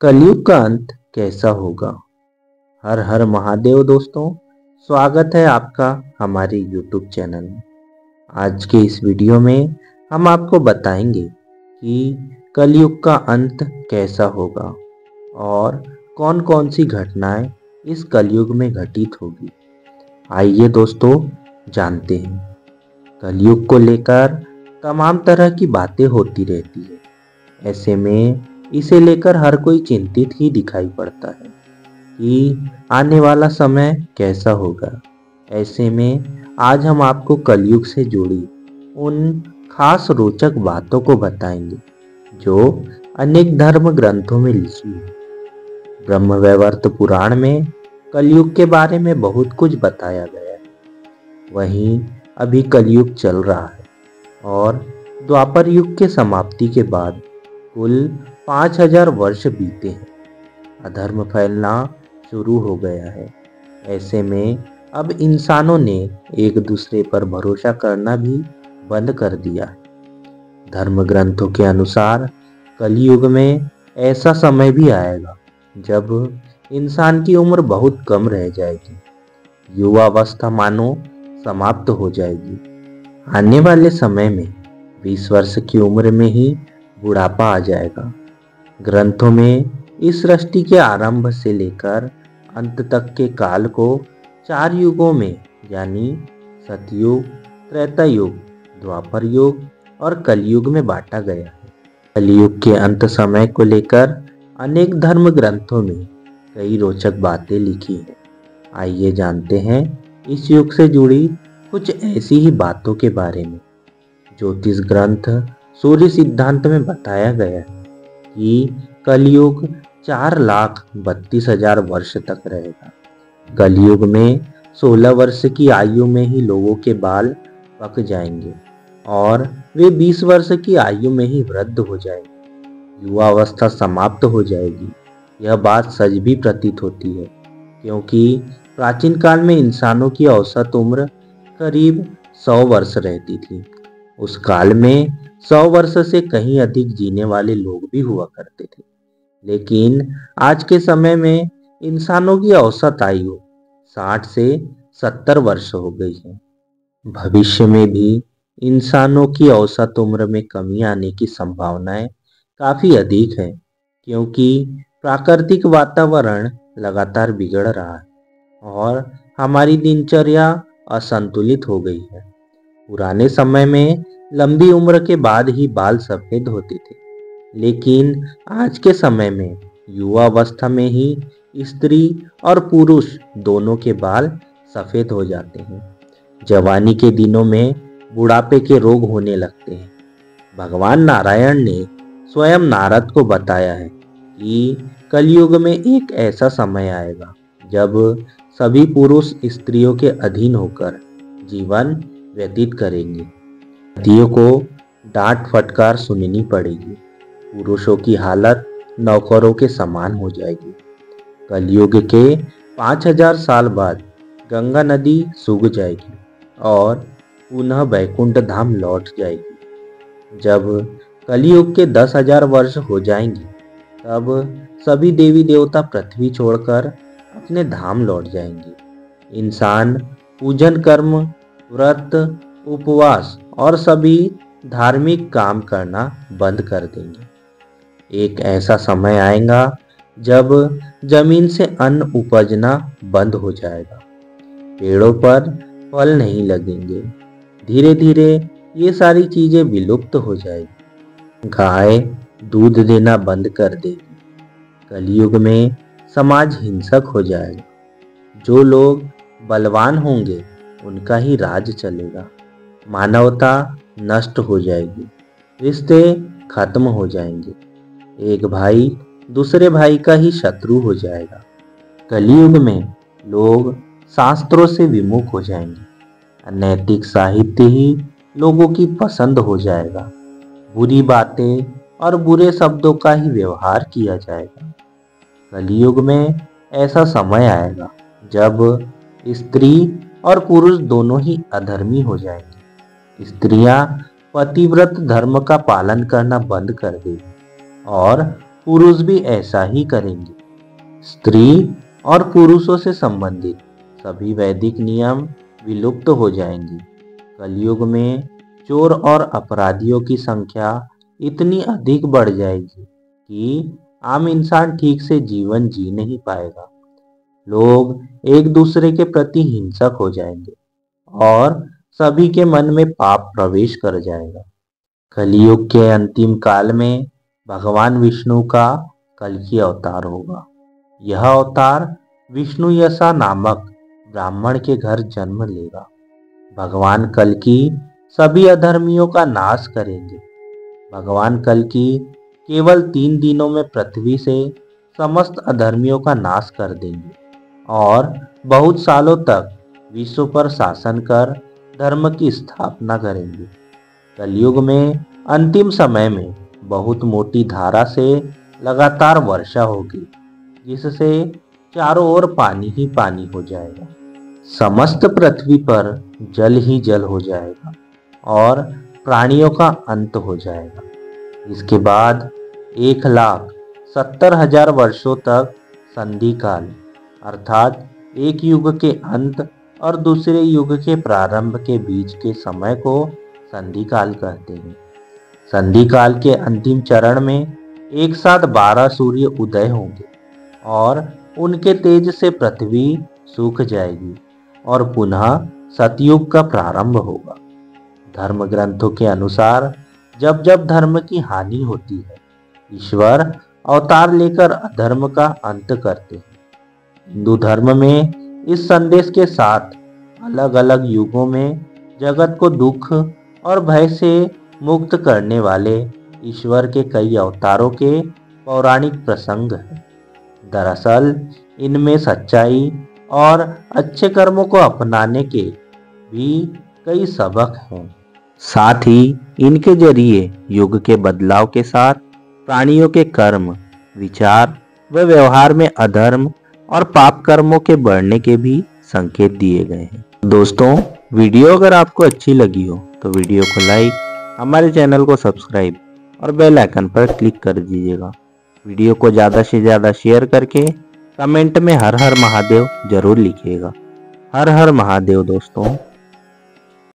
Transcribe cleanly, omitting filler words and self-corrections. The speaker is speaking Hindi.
कलयुग का अंत कैसा होगा। हर हर महादेव दोस्तों, स्वागत है आपका हमारे YouTube चैनल में। आज के इस वीडियो में हम आपको बताएंगे कि कलयुग का अंत कैसा होगा और कौन कौन सी घटनाएं इस कलयुग में घटित होगी। आइए दोस्तों जानते हैं। कलयुग को लेकर तमाम तरह की बातें होती रहती है। ऐसे में इसे लेकर हर कोई चिंतित ही दिखाई पड़ता है कि आने वाला समय कैसा होगा। ऐसे में आज हम आपको कलयुग से जुड़ी उन खास रोचक बातों को बताएंगे जो अनेक धर्म ग्रंथों में लिखी है। ब्रह्मवैवर्त पुराण में कलयुग के बारे में बहुत कुछ बताया गया है। वहीं अभी कलयुग चल रहा है और द्वापर युग के समाप्ति के बाद कुल 5000 वर्ष बीते हैं। अधर्म फैलना शुरू हो गया है। ऐसे में अब इंसानों ने एक दूसरे पर भरोसा करना भी बंद कर दिया है। धर्म ग्रंथों के अनुसार कलयुग में ऐसा समय भी आएगा जब इंसान की उम्र बहुत कम रह जाएगी। युवावस्था मानो समाप्त हो जाएगी। आने वाले समय में 20 वर्ष की उम्र में ही बुढ़ापा आ जाएगा। ग्रंथों में इस सृष्टि के आरंभ से लेकर अंत तक के काल को 4 युगों में यानी सतयुग, त्रेता युग, द्वापर युग और कलयुग में बांटा गया है। कलयुग के अंत समय को लेकर अनेक धर्म ग्रंथों में कई रोचक बातें लिखी हैं। आइए जानते हैं इस युग से जुड़ी कुछ ऐसी ही बातों के बारे में। ज्योतिष ग्रंथ सूर्य सिद्धांत में बताया गया है कि कलयुग 4,32,000 वर्ष तक रहेगा। कलयुग में 16 वर्ष की आयु में ही लोगों के बाल पक जाएंगे और वे 20 वर्ष की आयु में ही वृद्ध हो जाएंगे। युवावस्था समाप्त हो जाएगी। यह बात सच भी प्रतीत होती है क्योंकि प्राचीन काल में इंसानों की औसत उम्र करीब 100 वर्ष रहती थी। उस काल में 100 वर्ष से कहीं अधिक जीने वाले लोग भी हुआ करते थे। लेकिन आज के समय में इंसानों की औसत आयु 60 से 70 वर्ष हो गई है। भविष्य में भी इंसानों की औसत उम्र में कमी आने की संभावनाएं काफी अधिक है क्योंकि प्राकृतिक वातावरण लगातार बिगड़ रहा है और हमारी दिनचर्या असंतुलित हो गई है। पुराने समय में लंबी उम्र के बाद ही बाल सफेद होते थे, लेकिन आज के समय में युवावस्था में ही स्त्री और पुरुष दोनों के बाल सफेद हो जाते हैं। जवानी के दिनों में बुढ़ापे के रोग होने लगते हैं। भगवान नारायण ने स्वयं नारद को बताया है कि कलयुग में एक ऐसा समय आएगा जब सभी पुरुष स्त्रियों के अधीन होकर जीवन व्यतीत करेंगे। नदियों को डांट फटकार सुननी पड़ेगी। पुरुषों की हालत नौकरों के समान हो जाएगी। कलयुग के 5000 साल बाद गंगा नदी सूख जाएगी और पुनः बैकुंठ धाम लौट जाएगी। जब कलयुग के 10,000 वर्ष हो जाएंगे तब सभी देवी देवता पृथ्वी छोड़कर अपने धाम लौट जाएंगे। इंसान पूजन कर्म, व्रत, उपवास और सभी धार्मिक काम करना बंद कर देंगे। एक ऐसा समय आएगा जब जमीन से अन्न उपजना बंद हो जाएगा। पेड़ों पर फल नहीं लगेंगे। धीरे धीरे ये सारी चीजें विलुप्त हो जाएगी। गाय दूध देना बंद कर देगी। कलयुग में समाज हिंसक हो जाएगा। जो लोग बलवान होंगे उनका ही राज चलेगा। मानवता नष्ट हो जाएगी। रिश्ते खत्म हो जाएंगे। एक भाई दूसरे भाई का ही शत्रु हो जाएगा। कलयुग में लोग शास्त्रों से विमुख हो जाएंगे। अनैतिक साहित्य ही लोगों की पसंद हो जाएगा। बुरी बातें और बुरे शब्दों का ही व्यवहार किया जाएगा। कलयुग में ऐसा समय आएगा जब स्त्री और पुरुष दोनों ही अधर्मी हो जाएंगे। स्त्रियां पतिव्रत धर्म का पालन करना बंद कर देगी और पुरुष भी ऐसा ही करेंगे। स्त्री और पुरुषों से संबंधित सभी वैदिक नियम विलुप्त हो जाएंगे। कलयुग में चोर और अपराधियों की संख्या इतनी अधिक बढ़ जाएगी कि आम इंसान ठीक से जीवन जी नहीं पाएगा। लोग एक दूसरे के प्रति हिंसक हो जाएंगे और सभी के मन में पाप प्रवेश कर जाएगा। कलयुग के अंतिम काल में भगवान विष्णु का कल्कि अवतार होगा। यह अवतार विष्णु यशा नामक ब्राह्मण के घर जन्म लेगा। भगवान कल्कि सभी अधर्मियों का नाश करेंगे। भगवान कल्कि केवल 3 दिनों में पृथ्वी से समस्त अधर्मियों का नाश कर देंगे और बहुत सालों तक विश्व पर शासन कर धर्म की स्थापना करेंगे। कलयुग में अंतिम समय में बहुत मोटी धारा से लगातार वर्षा होगी, जिससे चारों ओर पानी ही पानी हो जाएगा। समस्त पृथ्वी पर जल ही जल हो जाएगा और प्राणियों का अंत हो जाएगा। इसके बाद 1,70,000 वर्षों तक संधि काल अर्थात एक युग के अंत और दूसरे युग के प्रारंभ के बीच के समय को संधि काल कहते हैं। संधि काल के अंतिम चरण में एक साथ 12 सूर्य उदय होंगे और उनके तेज से पृथ्वी सूख जाएगी और पुनः सतयुग का प्रारंभ होगा। धर्म ग्रंथों के अनुसार जब जब धर्म की हानि होती है, ईश्वर अवतार लेकर अधर्म का अंत करते हैं। हिंदू धर्म में इस संदेश के साथ अलग अलग युगों में जगत को दुख और भय से मुक्त करने वाले ईश्वर के कई अवतारों के पौराणिक प्रसंग हैं। दरअसल इनमें सच्चाई और अच्छे कर्मों को अपनाने के भी कई सबक हैं। साथ ही इनके जरिए युग के बदलाव के साथ प्राणियों के कर्म, विचार व व्यवहार में अधर्म और पाप कर्मों के बढ़ने के भी संकेत दिए गए हैं। दोस्तों, वीडियो अगर आपको अच्छी लगी हो तो वीडियो को लाइक, हमारे चैनल को सब्सक्राइब और बेल आइकन पर क्लिक कर दीजिएगा। वीडियो को ज़्यादा से ज़्यादा शेयर करके कमेंट में हर हर महादेव जरूर लिखिएगा। हर हर महादेव दोस्तों।